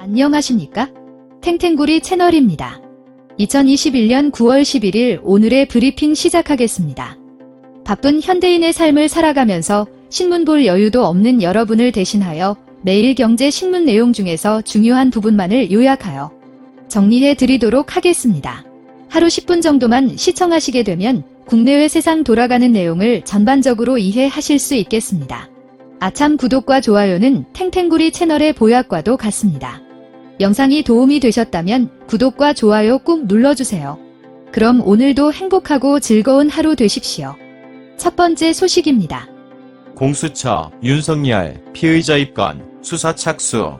안녕하십니까? 탱탱구리 채널입니다. 2021년 9월 11일 오늘의 브리핑 시작하겠습니다. 바쁜 현대인의 삶을 살아가면서 신문 볼 여유도 없는 여러분을 대신하여 매일 경제 신문 내용 중에서 중요한 부분만을 요약하여 정리해 드리도록 하겠습니다. 하루 10분 정도만 시청하시게 되면 국내외 세상 돌아가는 내용을 전반적으로 이해하실 수 있겠습니다. 아참 구독과 좋아요는 탱탱구리 채널의 보약과도 같습니다. 영상이 도움이 되셨다면 구독과 좋아요 꾹 눌러주세요. 그럼 오늘도 행복하고 즐거운 하루 되십시오. 첫 번째 소식입니다. 공수처, 윤석열, 피의자 입건, 수사 착수.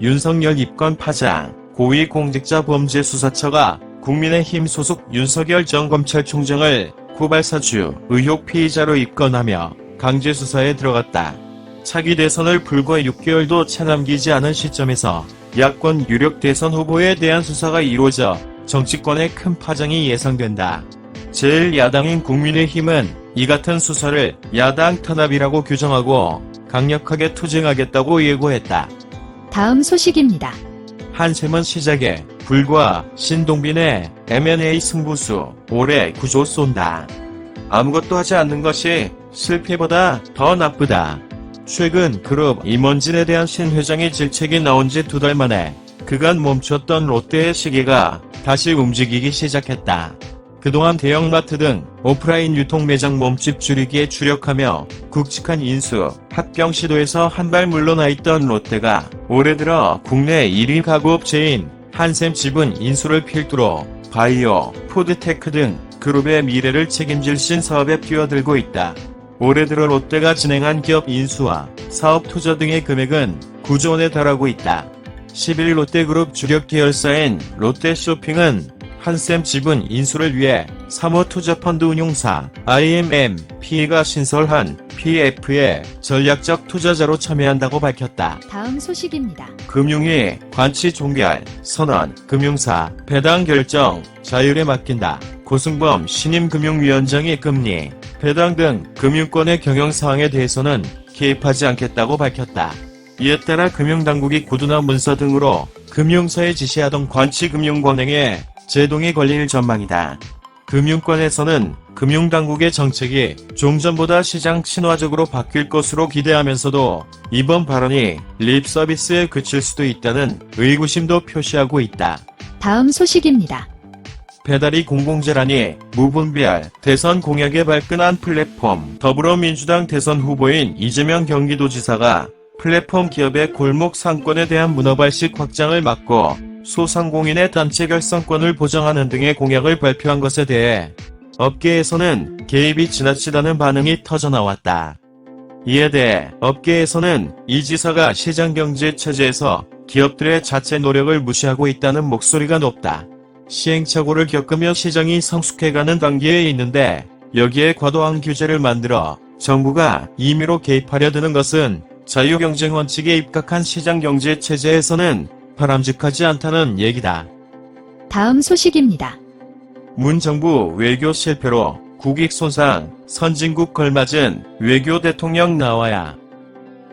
윤석열 입건 파장, 고위공직자범죄수사처가 국민의힘 소속 윤석열 전 검찰총장을 고발사주 의혹 피의자로 입건하며 강제수사에 들어갔다. 차기 대선을 불과 6개월도 채 남기지 않은 시점에서 야권 유력 대선 후보에 대한 수사가 이루어져 정치권에 큰 파장이 예상된다. 제1야당인 국민의힘은 이 같은 수사를 야당 탄압이라고 규정하고 강력하게 투쟁하겠다고 예고했다. 다음 소식입니다. 한샘은 시작에 불과 신동빈의 M&A 승부수 올해 9조 쏜다. 아무것도 하지 않는 것이 실패보다 더 나쁘다. 최근 그룹 임원진에 대한 신 회장의 질책이 나온 지 2달 만에 그간 멈췄던 롯데의 시계가 다시 움직이기 시작했다. 그동안 대형마트 등 오프라인 유통 매장 몸집 줄이기에 주력하며 굵직한 인수, 합병 시도에서 한 발 물러나 있던 롯데가 올해 들어 국내 1위 가구업체인 한샘 지분 인수를 필두로 바이오, 푸드테크 등 그룹의 미래를 책임질 신사업에 뛰어들고 있다. 올해 들어 롯데가 진행한 기업 인수와 사업 투자 등의 금액은 9조 원에 달하고 있다. 11일 롯데그룹 주력 계열사인 롯데쇼핑은 한샘 지분 인수를 위해 사모투자펀드 운용사 IMMP가 신설한 PF에 전략적 투자자로 참여한다고 밝혔다. 다음 소식입니다. 금융위, 관치 종결, 선언, 금융사, 배당 결정, 자율에 맡긴다. 고승범 신임 금융위원장이 금리, 배당 등 금융권의 경영사항에 대해서는 개입하지 않겠다고 밝혔다. 이에 따라 금융당국이 구두나 문서 등으로 금융사에 지시하던 관치금융권행에 제동이 걸릴 전망이다. 금융권에서는 금융당국의 정책이 좀 전보다 시장 친화적으로 바뀔 것으로 기대하면서도 이번 발언이 립서비스에 그칠 수도 있다는 의구심도 표시하고 있다. 다음 소식입니다. 배달이 공공재라니 무분별 대선 공약에 발끈한 플랫폼. 더불어민주당 대선 후보인 이재명 경기도지사가 플랫폼 기업의 골목 상권에 대한 문어발식 확장을 막고 소상공인의 단체 결성권을 보장하는 등의 공약을 발표한 것에 대해 업계에서는 개입이 지나치다는 반응이 터져나왔다. 이에 대해 업계에서는 이 지사가 시장경제체제에서 기업들의 자체 노력을 무시하고 있다는 목소리가 높다. 시행착오를 겪으며 시장이 성숙해가는 단계에 있는데 여기에 과도한 규제를 만들어 정부가 임의로 개입하려 드는 것은 자유경쟁 원칙에 입각한 시장경제체제에서는 바람직하지 않다는 얘기다. 다음 소식입니다. 문 정부 외교 실패로 국익 손상, 선진국 걸맞은 외교 대통령 나와야.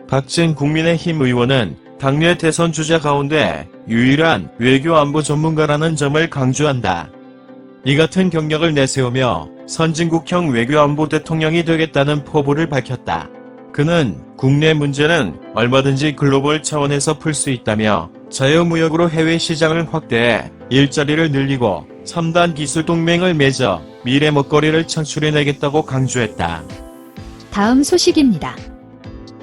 박진 국민의힘 의원은 당내 대선 주자 가운데 유일한 외교 안보 전문가라는 점을 강조한다. 이 같은 경력을 내세우며 선진국형 외교 안보 대통령이 되겠다는 포부를 밝혔다. 그는 국내 문제는 얼마든지 글로벌 차원에서 풀 수 있다며 자유무역으로 해외 시장을 확대해 일자리를 늘리고 첨단 기술 동맹을 맺어 미래 먹거리를 창출해내겠다고 강조했다. 다음 소식입니다.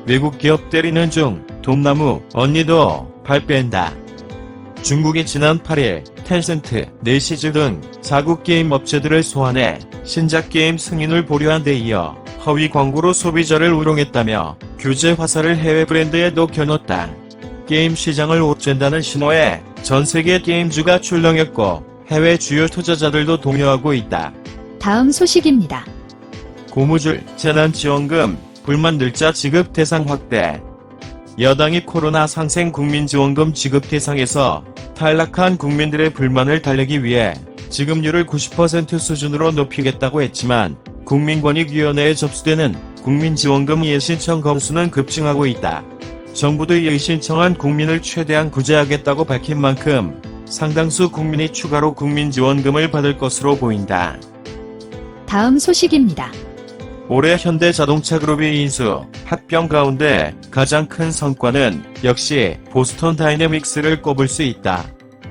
외국 기업 때리는 중 돈나무 언니도 발 뺀다. 중국이 지난 8일 텐센트, 넷시즈 등 자국 게임 업체들을 소환해 신작 게임 승인을 보류한 데 이어 허위 광고로 소비자를 우롱했다며 규제 화살을 해외 브랜드에도 겨눴다. 게임 시장을 옥죄다는 신호에 전 세계 게임주가 출렁였고 해외 주요 투자자들도 동요하고 있다. 다음 소식입니다. 고무줄, 재난지원금, 불만 늘자 지급 대상 확대. 여당이 코로나 상생 국민지원금 지급 대상에서 탈락한 국민들의 불만을 달래기 위해 지급률을 90% 수준으로 높이겠다고 했지만 국민권익위원회에 접수되는 국민지원금 예신청 건수는 급증하고 있다. 정부들이 신청한 국민을 최대한 구제하겠다고 밝힌 만큼 상당수 국민이 추가로 국민지원금을 받을 것으로 보인다. 다음 소식입니다. 올해 현대자동차그룹이 인수, 합병 가운데 가장 큰 성과는 역시 보스턴 다이내믹스를 꼽을 수 있다.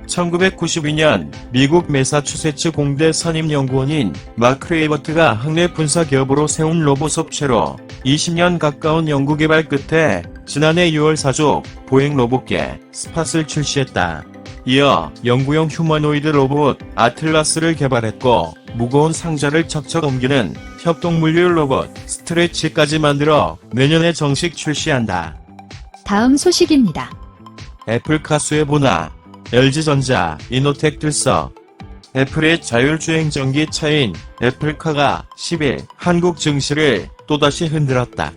1992년 미국 매사추세츠 공대 선임연구원인 마크 에이버트가 학내 분사 기업으로 세운 로봇 업체로 20년 가까운 연구개발 끝에 지난해 6월 사족 보행 로봇계 스팟을 출시했다. 이어 연구용 휴머노이드 로봇 아틀라스를 개발했고 무거운 상자를 척척 옮기는 협동물류 로봇 스트레치까지 만들어 내년에 정식 출시한다. 다음 소식입니다. 애플카 수혜보나 LG전자, 이노텍 들서. 애플의 자율주행 전기차인 애플카가 10일 한국 증시를 또다시 흔들었다.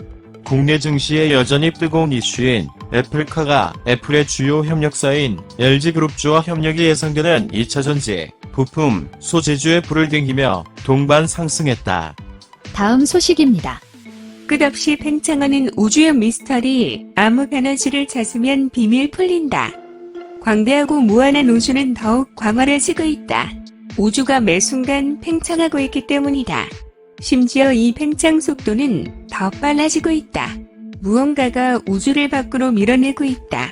국내 증시에 여전히 뜨거운 이슈인 애플카가 애플의 주요 협력사인 LG그룹주와 협력이 예상되는 2차전지, 부품, 소재주에 불을 땡기며 동반 상승했다. 다음 소식입니다. 끝없이 팽창하는 우주의 미스터리, 암흑에너지를 찾으면 비밀 풀린다. 광대하고 무한한 우주는 더욱 광활해지고 있다. 우주가 매 순간 팽창하고 있기 때문이다. 심지어 이 팽창 속도는 더 빨라지고 있다. 무언가가 우주를 밖으로 밀어내고 있다.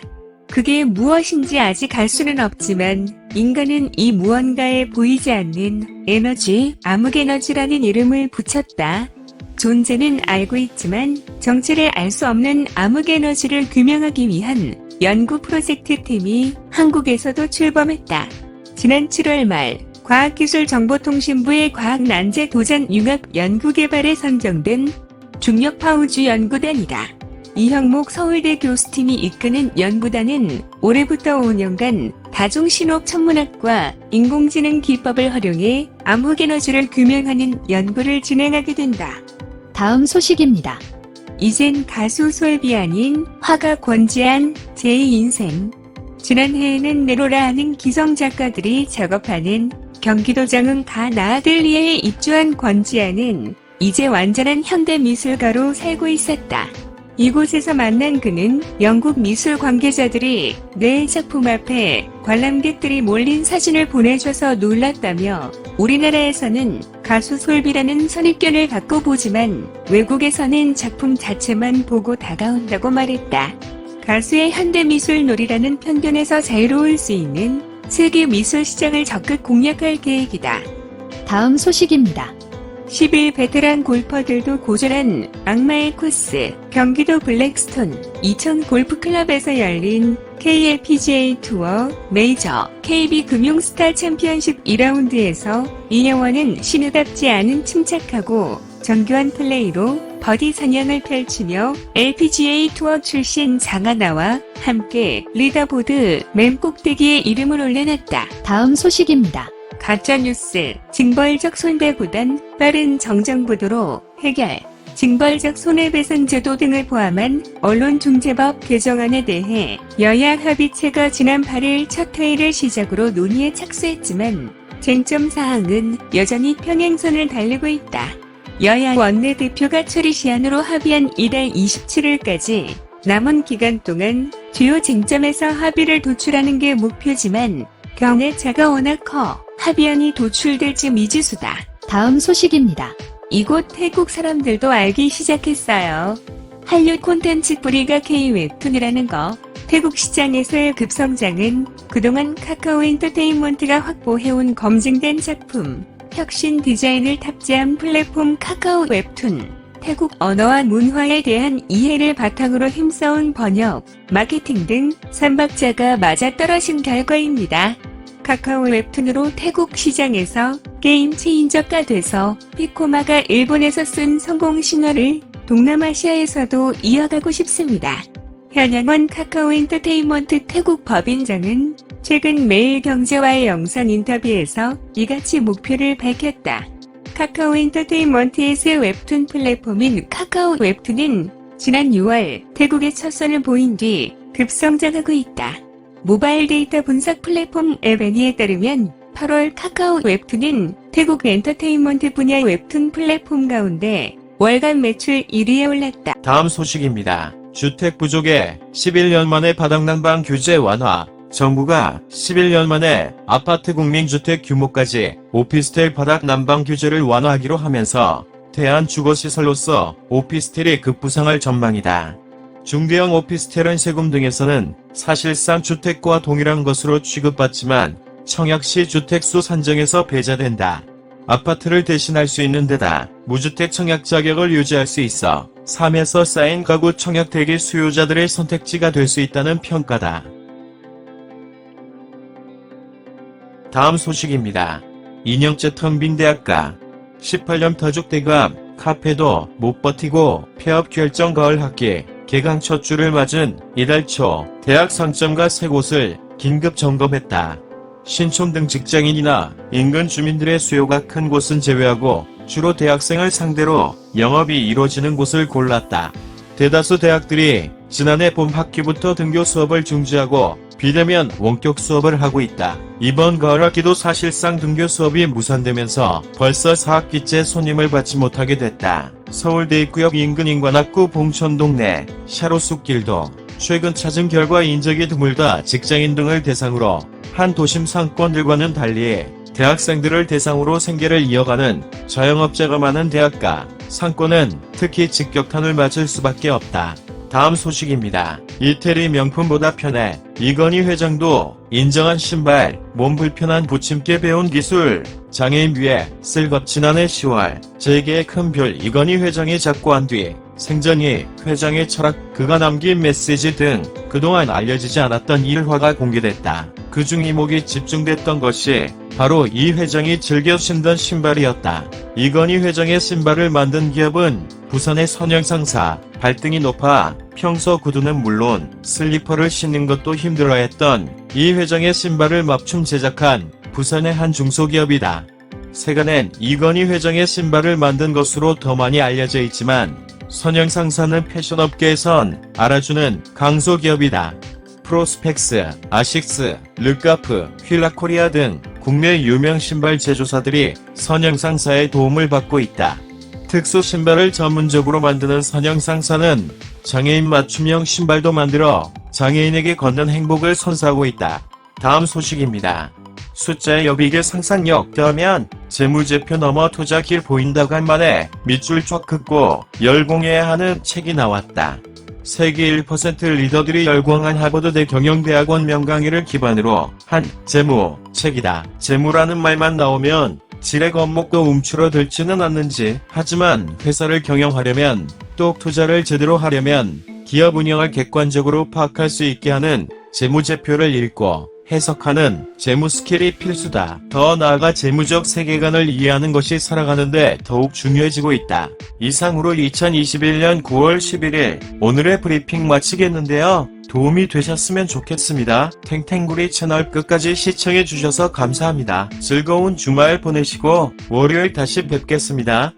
그게 무엇인지 아직 알 수는 없지만 인간은 이 무언가에 보이지 않는 에너지, 암흑에너지라는 이름을 붙였다. 존재는 알고 있지만 정체를 알 수 없는 암흑에너지를 규명하기 위한 연구 프로젝트 팀이 한국에서도 출범했다. 지난 7월 말 과학기술정보통신부의 과학난제 도전 융합 연구개발에 선정된 중력파우주 연구단이다. 이형목 서울대 교수팀이 이끄는 연구단은 올해부터 5년간 다중신호 천문학과 인공지능 기법을 활용해 암흑에너지를 규명하는 연구를 진행하게 된다. 다음 소식입니다. 이젠 가수 솔비 아닌 화가 권지한 제2인생. 지난해에는 네로라 하는 기성작가들이 작업하는 경기도 장흥 가나들리에 입주한 권지한은 이제 완전한 현대미술가로 살고 있었다. 이곳에서 만난 그는 영국 미술 관계자들이 내 작품 앞에 관람객들이 몰린 사진을 보내줘서 놀랐다며 우리나라에서는 가수 솔비라는 선입견을 갖고 보지만 외국에서는 작품 자체만 보고 다가온다고 말했다. 가수의 현대미술놀이라는 편견에서 자유로울 수 있는 세계 미술 시장을 적극 공략할 계획이다. 다음 소식입니다. 10일 베테랑 골퍼들도 고전한 악마의 코스, 경기도 블랙스톤 이천 골프클럽에서 열린 KLPGA 투어 메이저 KB 금융스타 챔피언십 2라운드에서 이영원은 신우답지 않은 침착하고 정교한 플레이로 버디 사냥을 펼치며 LPGA 투어 출신 장하나와 함께 리더보드 맨 꼭대기에 이름을 올려놨다. 다음 소식입니다. 가짜뉴스, 징벌적 손배보단 빠른 정정보도로 해결, 징벌적 손해배상 제도 등을 포함한 언론중재법 개정안에 대해 여야 합의체가 지난 8일 첫 회의를 시작으로 논의에 착수했지만 쟁점 사항은 여전히 평행선을 달리고 있다. 여야 원내대표가 처리 시한으로 합의한 이달 27일까지 남은 기간 동안 주요 쟁점에서 합의를 도출하는 게 목표지만 경례차가 워낙 커 합의안이 도출될지 미지수다. 다음 소식입니다. 이곳 태국 사람들도 알기 시작했어요. 한류 콘텐츠 뿌리가 K-웹툰이라는 거. 태국 시장에서의 급성장은 그동안 카카오 엔터테인먼트가 확보해온 검증된 작품, 혁신 디자인을 탑재한 플랫폼 카카오 웹툰, 태국 언어와 문화에 대한 이해를 바탕으로 힘써온 번역, 마케팅 등 3박자가 맞아떨어진 결과입니다. 카카오 웹툰으로 태국 시장에서 게임 체인저가 돼서 피코마가 일본에서 쓴 성공 신화를 동남아시아에서도 이어가고 싶습니다. 현영원 카카오 엔터테인먼트 태국 법인장은 최근 매일경제와의 영상 인터뷰에서 이같이 목표를 밝혔다. 카카오 엔터테인먼트의 새 웹툰 플랫폼인 카카오 웹툰은 지난 6월 태국에 첫 선을 보인 뒤 급성장하고 있다. 모바일 데이터 분석 플랫폼 에베니에 따르면 8월 카카오 웹툰은 태국 엔터테인먼트 분야 웹툰 플랫폼 가운데 월간 매출 1위에 올랐다. 다음 소식입니다. 주택 부족에 11년 만에 바닥난방 규제 완화, 정부가 11년 만에 아파트 국민주택 규모까지 오피스텔 바닥난방 규제를 완화하기로 하면서 대한주거시설로서 오피스텔이 급부상할 전망이다. 중대형 오피스텔은 세금 등에서는 사실상 주택과 동일한 것으로 취급받지만 청약시 주택수 산정에서 배제된다. 아파트를 대신할 수 있는 데다 무주택 청약 자격을 유지할 수 있어 삶에서 쌓인 가구 청약 대기 수요자들의 선택지가 될 수 있다는 평가다. 다음 소식입니다. 2년째 텅 빈 대학가. 18년 터죽대감, 카페도 못 버티고 폐업 결정 가을 학기, 개강 첫 주를 맞은 이달 초 대학 상점가 3곳을 긴급 점검했다. 신촌 등 직장인이나 인근 주민들의 수요가 큰 곳은 제외하고 주로 대학생을 상대로 영업이 이루어지는 곳을 골랐다. 대다수 대학들이 지난해 봄 학기부터 등교 수업을 중지하고 비대면 원격 수업을 하고 있다. 이번 가을 학기도 사실상 등교 수업이 무산되면서 벌써 4학기째 손님을 받지 못하게 됐다. 서울대 입구역 인근 인관학구 봉천동 내 샤로숲길도 최근 찾은 결과 인적이 드물다 직장인 등을 대상으로 한 도심 상권들과는 달리 대학생들을 대상으로 생계를 이어가는 자영업자가 많은 대학가, 상권은 특히 직격탄을 맞을 수밖에 없다. 다음 소식입니다. 이태리 명품보다 편해. 이건희 회장도 인정한 신발, 몸 불편한 부침개 배운 기술, 장애인 위해 쓸것. 지난해 10월 재계의 큰 별 이건희 회장이 잡고 한 뒤 생전이 회장의 철학, 그가 남긴 메시지 등 그동안 알려지지 않았던 일화가 공개됐다. 그중 이목이 집중됐던 것이 바로 이 회장이 즐겨 신던 신발이었다. 이건희 회장의 신발을 만든 기업은 부산의 선영상사, 발등이 높아 평소 구두는 물론 슬리퍼를 신는 것도 힘들어했던 이 회장의 신발을 맞춤 제작한 부산의 한 중소기업이다. 세간엔 이건희 회장의 신발을 만든 것으로 더 많이 알려져 있지만 선영상사는 패션업계에선 알아주는 강소기업이다. 프로스펙스, 아식스, 르카프, 휠라코리아 등 국내 유명 신발 제조사들이 선영상사의 도움을 받고 있다. 특수 신발을 전문적으로 만드는 선영상사는 장애인 맞춤형 신발도 만들어 장애인에게 걷는 행복을 선사하고 있다. 다음 소식입니다. 숫자의 여비게 상상력 더하면 재무제표 넘어 투자길 보인다 간만에 밑줄 쫙 긋고 열공해야 하는 책이 나왔다. 세계 1% 리더들이 열광한 하버드대 경영대학원 명강의를 기반으로 한 재무 책이다. 재무라는 말만 나오면 지레 겁먹고 움츠러들지는 않는지, 하지만 회사를 경영하려면 또 투자를 제대로 하려면 기업 운영을 객관적으로 파악할 수 있게 하는 재무제표를 읽고 해석하는 재무 스킬이 필수다. 더 나아가 재무적 세계관을 이해하는 것이 살아가는데 더욱 중요해지고 있다. 이상으로 2021년 9월 11일 오늘의 브리핑 마치겠는데요. 도움이 되셨으면 좋겠습니다. 탱탱구리 채널 끝까지 시청해주셔서 감사합니다. 즐거운 주말 보내시고 월요일 다시 뵙겠습니다.